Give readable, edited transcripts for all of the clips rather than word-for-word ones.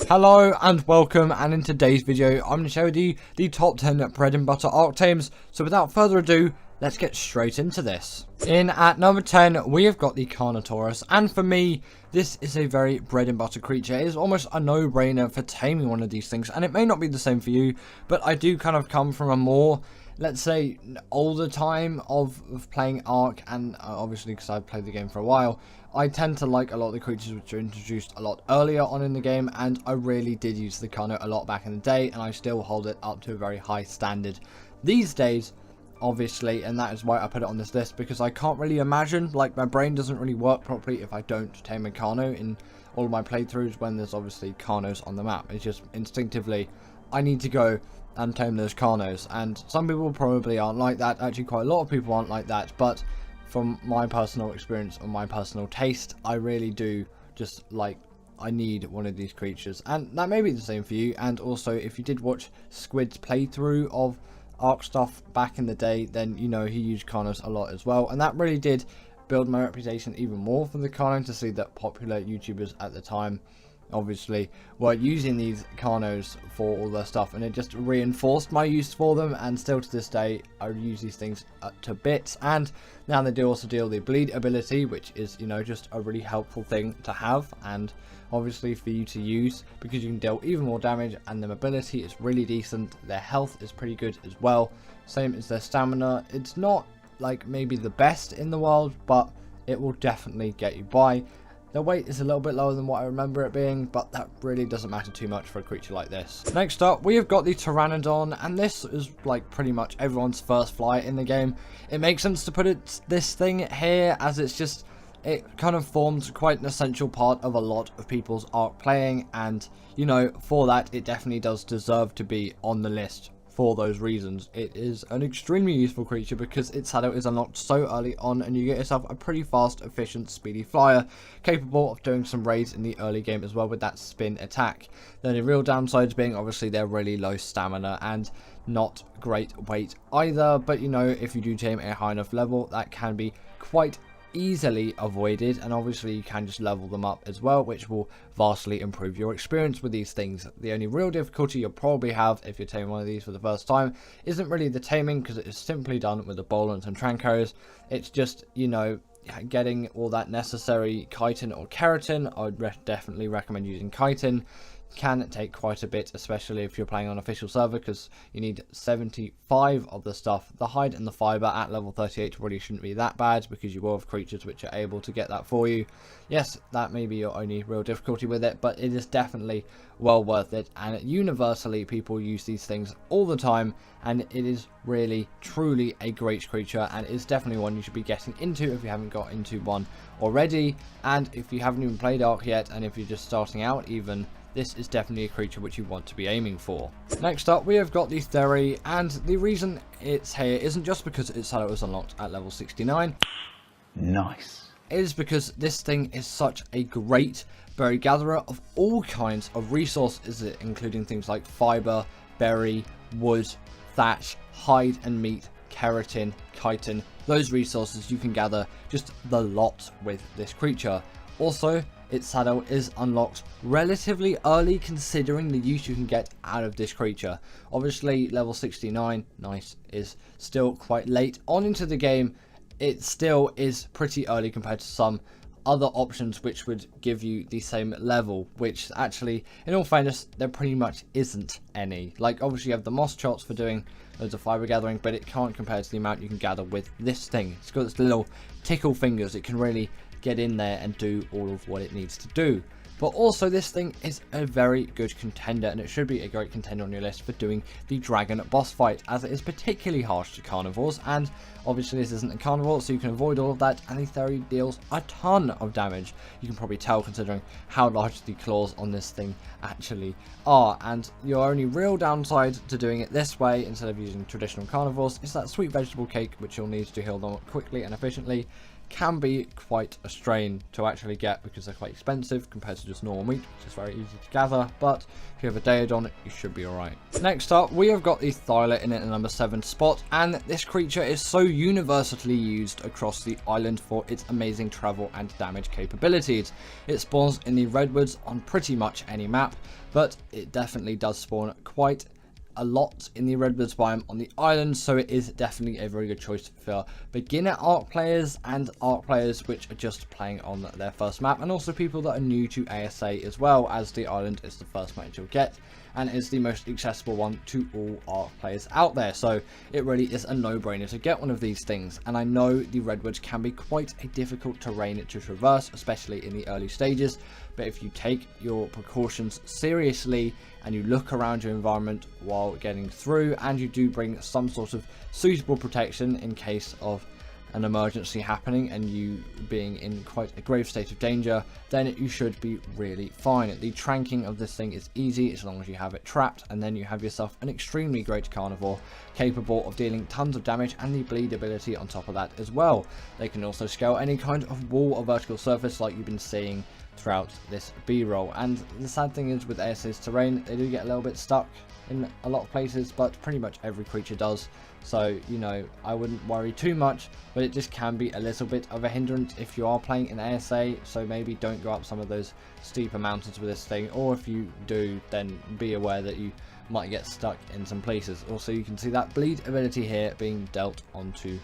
Hello and welcome, and in today's video I'm going to show you the top 10 bread and butter Ark Tames. So without further ado, let's get straight into this. In at number 10 we have got the Carnotaurus, and for me this is a very bread and butter creature. It is almost a no-brainer for taming one of these things, and it may not be the same for you, but I do kind of come from a more, let's say, older time of playing Ark, and obviously because I've played the game for a while, I tend to like a lot of the creatures which are introduced a lot earlier on in the game, and I really did use the Carno a lot back in the day, and I still hold it up to a very high standard these days, obviously, and that is why I put it on this list, because I can't really imagine, like, my brain doesn't really work properly if I don't tame a Carno in all of my playthroughs when there's obviously Carnos on the map. It's just instinctively, I need to go and tame those Carnos, and some people probably aren't like that. Actually, quite a lot of people aren't like that, but from my personal experience and my personal taste, I really do just like, I need one of these creatures, and that may be the same for you. And also, if you did watch Squid's playthrough of Ark stuff back in the day, then you know he used Carnos a lot as well, and that really did build my reputation even more for the Carno, to see that popular YouTubers at the time obviously were using these Carnos for all their stuff, and it just reinforced my use for them. And still to this day I use these things to bits, and now they do also deal the bleed ability, which is, you know, just a really helpful thing to have, and obviously for you to use, because you can deal even more damage, and their mobility is really decent. Their health is pretty good as well, same as their stamina. It's not like maybe the best in the world, but it will definitely get you by. The weight is a little bit lower than what I remember it being, but that really doesn't matter too much for a creature like this. Next up, we have got the Pteranodon, and this is like pretty much everyone's first fly in the game. It makes sense to put this thing here, as it's just, it kind of forms quite an essential part of a lot of people's Ark playing, and you know, for that it definitely does deserve to be on the list. For those reasons, it is an extremely useful creature because its shadow is unlocked so early on, and you get yourself a pretty fast, efficient, speedy flyer, capable of doing some raids in the early game as well with that spin attack. The only real downsides being obviously their really low stamina and not great weight either, but you know, if you do tame a high enough level, that can be quite easily avoided, and obviously you can just level them up as well, which will vastly improve your experience with these things. The only real difficulty you'll probably have if you're taming one of these for the first time isn't really the taming, because it is simply done with the Bolans and Trancos. It's just, you know, getting all that necessary chitin or keratin. I would definitely recommend using chitin. Can take quite a bit, especially if you're playing on official server, because you need 75 of the stuff. The hide and the fiber at level 38 really shouldn't be that bad, because you will have creatures which are able to get that for you. Yes, that may be your only real difficulty with it, but it is definitely well worth it, and universally people use these things all the time, and it is really truly a great creature, and it's definitely one you should be getting into if you haven't got into one already. And if you haven't even played Ark yet, and if you're just starting out even, this is definitely a creature which you want to be aiming for. Next up, we have got the Theri, and the reason it's here isn't just because its shadow was unlocked at level 69. Nice. It is because this thing is such a great berry gatherer of all kinds of resources, including things like fiber, berry, wood, thatch, hide and meat, keratin, chitin. Those resources you can gather just the lot with this creature. Also, its saddle is unlocked relatively early, considering the use you can get out of this creature. Obviously level 69, nice, is still quite late on into the game. It still is pretty early compared to some other options which would give you the same level, which actually, in all fairness, there pretty much isn't any. Like, obviously you have the moss chots for doing loads of fiber gathering, but it can't compare to the amount you can gather with this thing. It's got its little tickle fingers. It can really get in there and do all of what it needs to do. But also, this thing is a very good contender, and it should be a great contender on your list for doing the dragon boss fight, as it is particularly harsh to carnivores, and obviously this isn't a carnivore, so you can avoid all of that, and the Theri deals a ton of damage. You can probably tell considering how large the claws on this thing actually are, and your only real downside to doing it this way instead of using traditional carnivores is that sweet vegetable cake, which you'll need to heal them quickly and efficiently. can be quite a strain to actually get because they're quite expensive compared to just normal meat, which is very easy to gather, but if you have a Daedon, you should be alright. Next up, we have got the Thyla in at the number 7 spot, and this creature is so universally used across the island for its amazing travel and damage capabilities. It spawns in the redwoods on pretty much any map, but it definitely does spawn quite a lot in the redwoods biome on the island, so it is definitely a very good choice for beginner Ark players and Ark players which are just playing on their first map, and also people that are new to ASA as well, as the island is the first map you'll get and is the most accessible one to all Ark players out there. So it really is a no-brainer to get one of these things, and I know the redwoods can be quite a difficult terrain to traverse, especially in the early stages, but if you take your precautions seriously and you look around your environment while getting through, and you do bring some sort of suitable protection in case of an emergency happening and you being in quite a grave state of danger, then you should be really fine. The tranking of this thing is easy as long as you have it trapped, and then you have yourself an extremely great carnivore capable of dealing tons of damage and the bleed ability on top of that as well. They can also scale any kind of wall or vertical surface like you've been seeing throughout this B-roll, and the sad thing is with ASA's terrain, they do get a little bit stuck in a lot of places, but pretty much every creature does. So, you know, I wouldn't worry too much, but it just can be a little bit of a hindrance if you are playing in ASA, so maybe don't go up some of those steeper mountains with this thing, or if you do, then be aware that you might get stuck in some places. Also, you can see that bleed ability here being dealt onto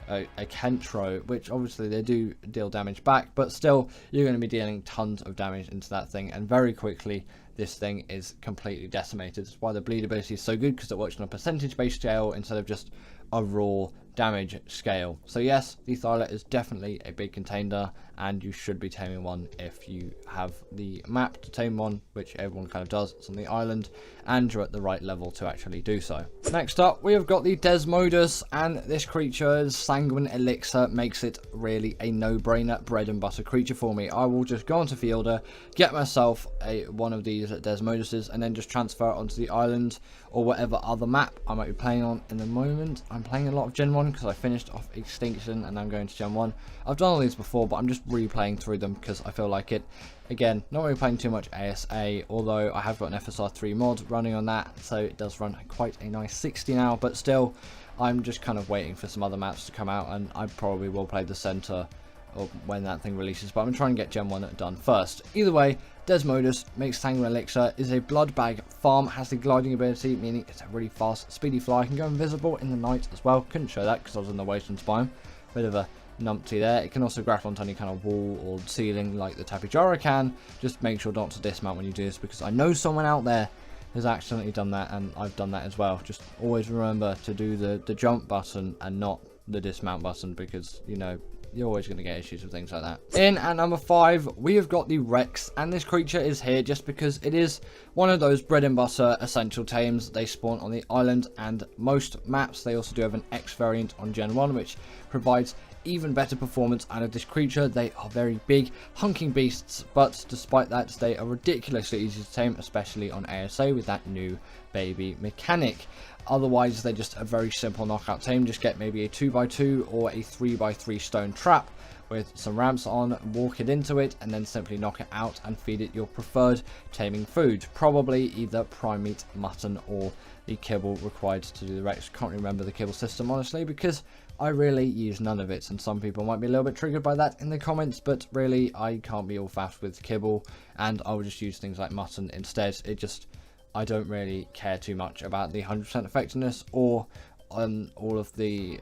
a Kentro, which obviously they do deal damage back, but still you're going to be dealing tons of damage into that thing, and very quickly this thing is completely decimated. That's why the bleed ability is so good, because it works on a percentage based scale instead of just a raw damage scale. So yes, the Thyla is definitely a big contender, and you should be taming one if you have the map to tame one, which everyone kind of does. It's on the island and you're at the right level to actually do so. Next up, we have got the Desmodus, and this creature's sanguine elixir makes it really a no-brainer bread and butter creature for me. I will just go onto Fielder, get myself one of these Desmoduses, and then just transfer it onto the island or whatever other map I might be playing on. In the moment, I'm playing a lot of Gen 1 because I finished off Extinction and I'm going to Gen 1. I've done all these before, but I'm just replaying through them because I feel like it. Again, not really playing too much ASA, although I have got an FSR3 mod running on that, so it does run quite a nice 60 now, but still, I'm just kind of waiting for some other maps to come out, and I probably will play the center or when that thing releases, but I'm trying to get Gen 1 done first. Either way, Desmodus makes Sanguine Elixir, is a blood bag farm, has the gliding ability, meaning it's a really fast, speedy fly, can go invisible in the night as well. Couldn't show that because I was in the wastelands biome. Bit of a numpty there. It can also grapple onto any kind of wall or ceiling like the Tapijara can. Just make sure not to dismount when you do this, because I know someone out there has accidentally done that, and I've done that as well. Just always remember to do the jump button and not the dismount button, because, you know, you're always going to get issues with things like that. In at number 5, we have got the Rex, and this creature is here just because it is one of those bread and butter essential tames. They spawn on the island and most maps. They also do have an X variant on Gen 1, which provides even better performance out of this creature. They are very big, hunking beasts, but despite that, they are ridiculously easy to tame, especially on ASA with that new baby mechanic. Otherwise, they're just a very simple knockout tame. Just get maybe a 2x2 or a 3x3 stone trap with some ramps on, walk it into it, and then simply knock it out and feed it your preferred taming food. Probably either prime meat, mutton, or the kibble required to do the Rex. Can't remember the kibble system, honestly, because I really use none of it, and some people might be a little bit triggered by that in the comments, but really, I can't be all fast with kibble, and I will just use things like mutton instead. I don't really care too much about the 100% effectiveness or all of the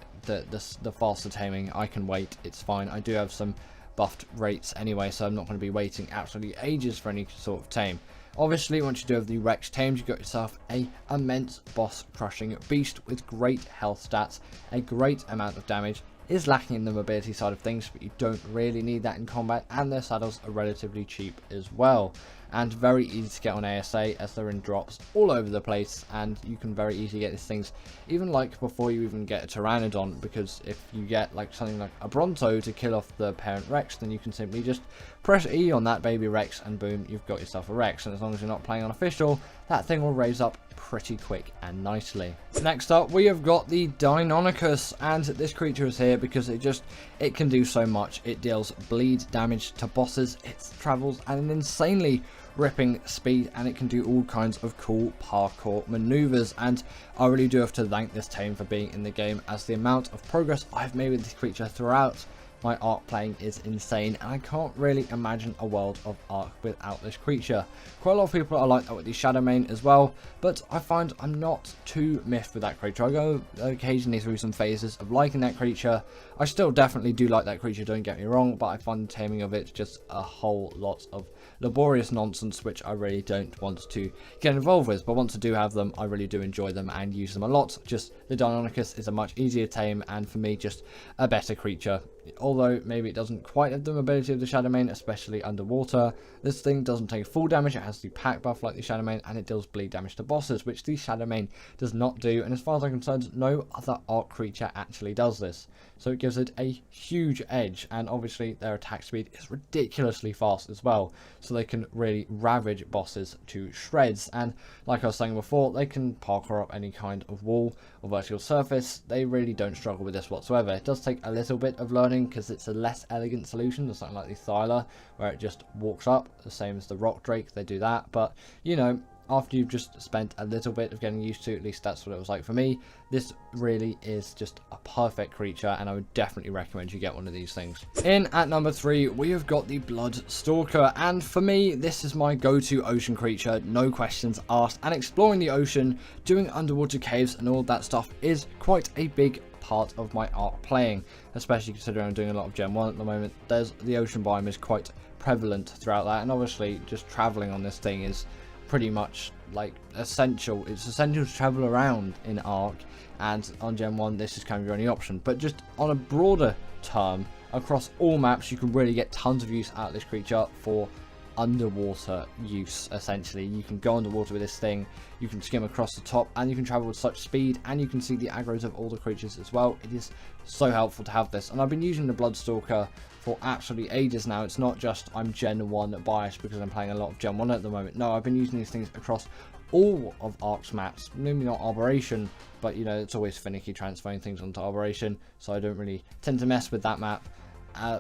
faster taming. I can wait, it's fine. I do have some buffed rates anyway, so I'm not going to be waiting absolutely ages for any sort of tame. Obviously, once you do have the Rex tames, you've got yourself a immense boss crushing beast with great health stats, a great amount of damage. Is lacking in the mobility side of things, but you don't really need that in combat, and their saddles are relatively cheap as well. and very easy to get on ASA as they're in drops all over the place, and you can very easily get these things even like before you even get a Pteranodon, because if you get like something like a Bronto to kill off the parent Rex, then you can simply just press E on that baby Rex and boom, you've got yourself a Rex. And as long as you're not playing on official, that thing will raise up pretty quick and nicely. Next up, we have got the Deinonychus, and this creature is here because it can do so much. It deals bleed damage to bosses, it travels at an insanely ripping speed, and it can do all kinds of cool parkour maneuvers, and I really do have to thank this tame for being in the game, as the amount of progress I've made with this creature throughout my Ark playing is insane, and I can't really imagine a world of Ark without this creature. Quite a lot of people are like that with the Shadowmane as well, but I find I'm not too miffed with that creature. I go occasionally through some phases of liking that creature. I still definitely do like that creature, don't get me wrong, but I find the taming of it just a whole lot of laborious nonsense, which I really don't want to get involved with. But once I do have them, I really do enjoy them and use them a lot. Just the Deinonychus is a much easier tame, and for me just a better creature. Although maybe it doesn't quite have the mobility of the Shadowmane, especially underwater. This thing doesn't take full damage, it has the pack buff like the Shadowmane, and it deals bleed damage to bosses, which the Shadowmane does not do, and as far as I'm concerned, no other Ark creature actually does this. So it gives it a huge edge, and obviously their attack speed is ridiculously fast as well, so they can really ravage bosses to shreds. And like I was saying before, they can parkour up any kind of wall or vertical surface. They really don't struggle with this whatsoever. It does take a little bit of learning because it's a less elegant solution than something like the Thyla, where it just walks up, the same as the Rock Drake, they do that. But you know, after you've just spent a little bit of getting used to, at least that's what it was like for me, this really is just a perfect creature, and I would definitely recommend you get one of these things. In at number 3, we have got the Bloodstalker, and for me, this is my go-to ocean creature, no questions asked, and exploring the ocean, doing underwater caves and all that stuff is quite a big part of my Ark playing, especially considering I'm doing a lot of Gen 1 at the moment. The ocean biome is quite prevalent throughout that, and obviously just traveling on this thing is pretty much like essential. It's essential to travel around in Ark, and on Gen 1 this is kind of your only option. But just on a broader term, across all maps, you can really get tons of use out of this creature for underwater use. Essentially, you can go underwater with this thing, you can skim across the top, and you can travel with such speed, and you can see the aggros of all the creatures as well. It is so helpful to have this, and I've been using the Bloodstalker for absolutely ages now. It's not just I'm Gen 1 biased because I'm playing a lot of Gen 1 at the moment. No, I've been using these things across all of Ark's maps. Maybe not Arboration, but you know, it's always finicky transferring things onto Arboration, so I don't really tend to mess with that map.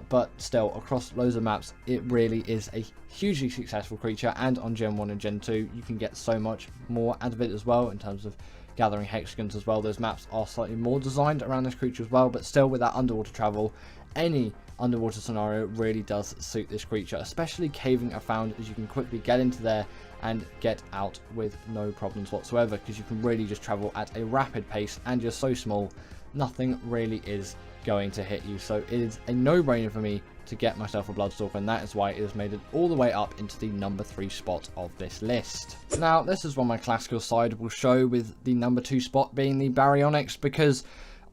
But still, across loads of maps, it really is a hugely successful creature, and on Gen 1 and Gen 2 you can get so much more out of it as well, in terms of gathering hexagons as well. Those maps are slightly more designed around this creature as well, but still, with that underwater travel, any underwater scenario really does suit this creature, especially caving are found, as you can quickly get into there and get out with no problems whatsoever, because you can really just travel at a rapid pace, and you're so small, nothing really is going to hit you. So it is a no-brainer for me to get myself a Bloodstalker, and that is why it has made it all the way up into the number 3 spot of this list. Now, this is what my classical side will show, with the number 2 spot being the Baryonyx, because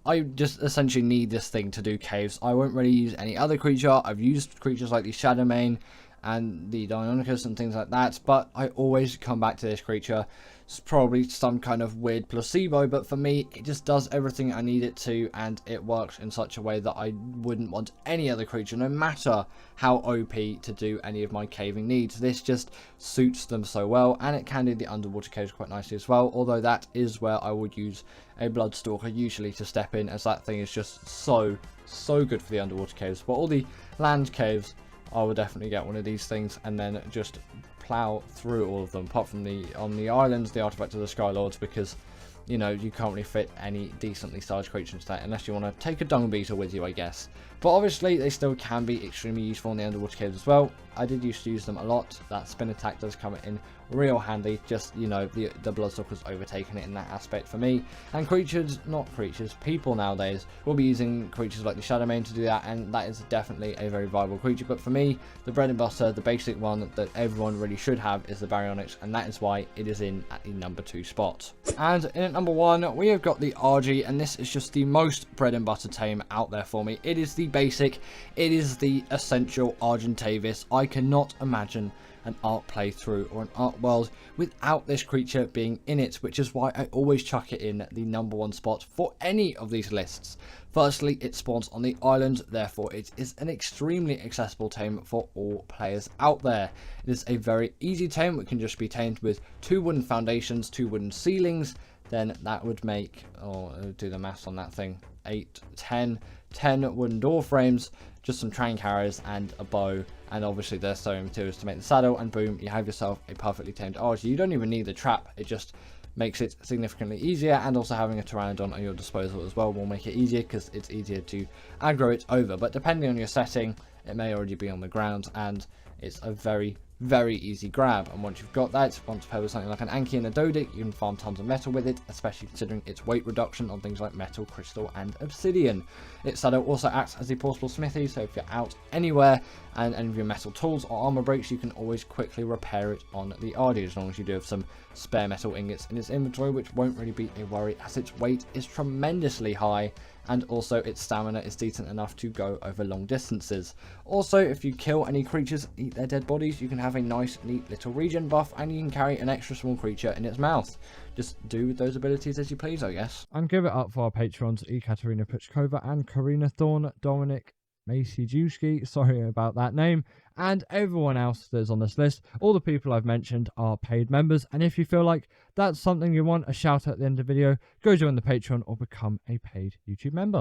I just essentially need this thing to do caves. I won't really use any other creature. I've used creatures like the Shadowmane and the Deinonychus and things like that, but I always come back to this creature. It's probably some kind of weird placebo, but for me, it just does everything I need it to, and it works in such a way that I wouldn't want any other creature, no matter how OP, to do any of my caving needs. This just suits them so well, and it can do the underwater caves quite nicely as well, although that is where I would use a Bloodstalker usually to step in, as that thing is just so good for the underwater caves. But all the land caves, I would definitely get one of these things and then just plow through all of them, apart from on the islands, the artifact of the Skylords, because you know, you can't really fit any decently sized creature into that unless you want to take a dung beetle with you, I guess. But obviously they still can be extremely useful in the underwater caves as well. I did used to use them a lot. That spin attack does come in real handy. Just, you know, the Bloodstalker's overtaken it in that aspect for me. And people nowadays will be using creatures like the Shadowmane to do that, and that is definitely a very viable creature. But for me, the bread and butter, the basic one that everyone really should have, is the Baryonyx, and that is why it is in at the number 2 spot. And in at number 1, we have got the RG, and this is just the most bread and butter tame out there for me. It is the basic, it is the essential Argentavis. I cannot imagine an Ark playthrough or an Ark world without this creature being in it, which is why I always chuck it in the #1 spot for any of these lists. Firstly, it spawns on the island, therefore it is an extremely accessible tame for all players out there. It is a very easy tame, which can just be tamed with 2 wooden foundations, 2 wooden ceilings, then that would make, do the maths on that thing, 8, 10 wooden door frames, just some train carriers and a bow, and obviously there's sewing materials to make the saddle, and boom, you have yourself a perfectly tamed archer. You don't even need the trap, it just makes it significantly easier, and also having a Pteranodon at your disposal as well will make it easier because it's easier to aggro it over. But depending on your setting, it may already be on the ground, and it's a very easy grab. And once you've got that, once paired with something like an Anki and a Dodic, you can farm tons of metal with it, especially considering its weight reduction on things like metal, crystal and obsidian. Its saddle also acts as a portable smithy, so if you're out anywhere and any of your metal tools or armor breaks, you can always quickly repair it on the Ardy, as long as you do have some spare metal ingots in its inventory, which won't really be a worry as its weight is tremendously high, and also its stamina is decent enough to go over long distances. Also, if you kill any creatures, eat their dead bodies, you can have a nice neat little regen buff, and you can carry an extra small creature in its mouth. Just do with those abilities as you please, I guess. And give it up for our patrons, Ekaterina Puchkova and Karina Thorn, Dominic Maciejewski, sorry about that name, and everyone else that's on this list. All the people I've mentioned are paid members, and if you feel like that's something you want a shout out at the end of the video, go join the Patreon or become a paid YouTube member.